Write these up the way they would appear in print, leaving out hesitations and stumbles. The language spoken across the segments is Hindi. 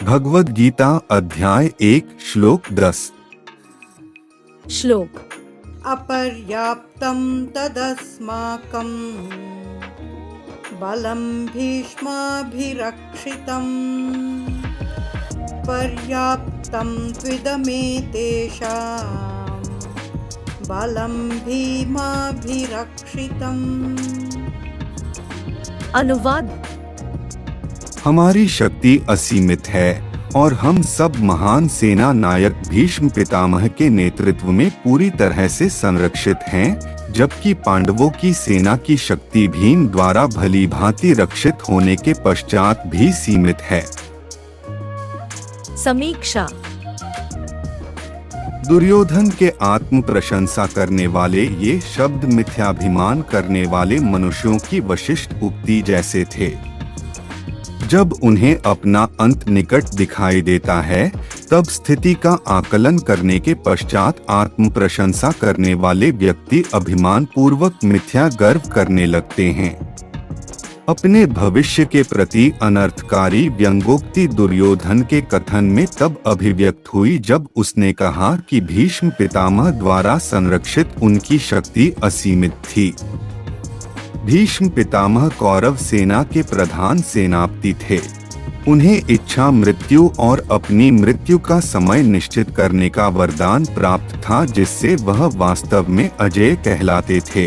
भगवद गीता अध्याय 1 श्लोक 10। श्लोक। अपर्याप्तं तदस्माकं बलं भीष्माभिरक्षितम् पर्याप्तं त्विदमेतेषां बलं भीमाभिरक्षितम्। अनुवाद। हमारी शक्ति असीमित है और हम सब महान सेना नायक भीष्म पितामह के नेतृत्व में पूरी तरह से संरक्षित हैं, जबकि पांडवों की सेना की शक्ति भीम द्वारा भली भांति रक्षित होने के पश्चात भी सीमित है। समीक्षा। दुर्योधन के आत्म प्रशंसा करने वाले ये शब्द मिथ्याभिमान करने वाले मनुष्यों की वशिष्ठ उक्ति जैसे थे। जब उन्हें अपना अंत निकट दिखाई देता है, तब स्थिति का आकलन करने के पश्चात आत्म प्रशंसा करने वाले व्यक्ति अभिमान पूर्वक मिथ्या गर्व करने लगते हैं। अपने भविष्य के प्रति अनर्थकारी व्यंग्योक्ति दुर्योधन के कथन में तब अभिव्यक्त हुई जब उसने कहा कि भीष्म पितामह द्वारा संरक्षित उनकी शक्ति असीमित थी। भीष्म पितामह कौरव सेना के प्रधान सेनापति थे। उन्हें इच्छा मृत्यु और अपनी मृत्यु का समय निश्चित करने का वरदान प्राप्त था, जिससे वह वास्तव में अजेय कहलाते थे।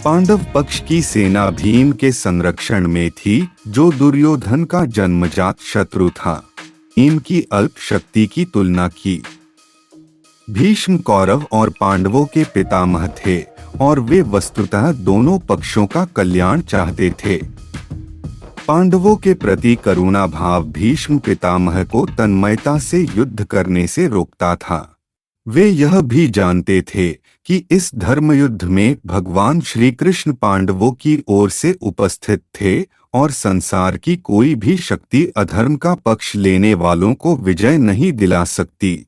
पांडव पक्ष की सेना भीम के संरक्षण में थी, जो दुर्योधन का जन्मजात शत्रु था। भीम की अल्प शक्ति की तुलना की। भीष्म कौरव और पांडवों के पितामह थे और वे वस्तुतः दोनों पक्षों का कल्याण चाहते थे। पांडवों के प्रति करुणा भाव भीष्म पितामह को तन्मयता से युद्ध करने से रोकता था। वे यह भी जानते थे कि इस धर्म युद्ध में भगवान श्री कृष्ण पांडवों की ओर से उपस्थित थे और संसार की कोई भी शक्ति अधर्म का पक्ष लेने वालों को विजय नहीं दिला सकती।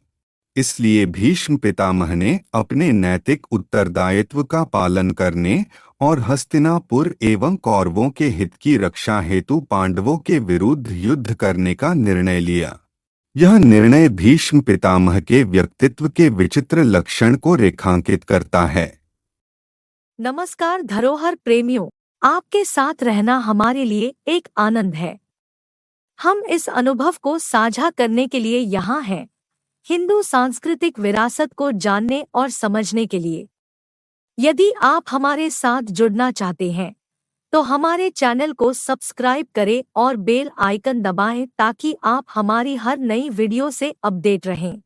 इसलिए भीष्म पितामह ने अपने नैतिक उत्तरदायित्व का पालन करने और हस्तिनापुर एवं कौरवों के हित की रक्षा हेतु पांडवों के विरुद्ध युद्ध करने का निर्णय लिया। यह निर्णय भीष्म पितामह के व्यक्तित्व के विचित्र लक्षण को रेखांकित करता है। नमस्कार धरोहर प्रेमियों, आपके साथ रहना हमारे लिए एक आनंद है। हम इस अनुभव को साझा करने के लिए यहाँ हैं, हिंदू सांस्कृतिक विरासत को जानने और समझने के लिए। यदि आप हमारे साथ जुड़ना चाहते हैं, तो हमारे चैनल को सब्सक्राइब करें और बेल आइकन दबाएं ताकि आप हमारी हर नई वीडियो से अपडेट रहें।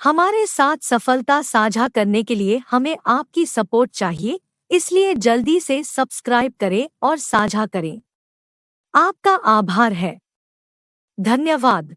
हमारे साथ सफलता साझा करने के लिए हमें आपकी सपोर्ट चाहिए, इसलिए जल्दी से सब्सक्राइब करें और साझा करें। आपका आभार है। धन्यवाद।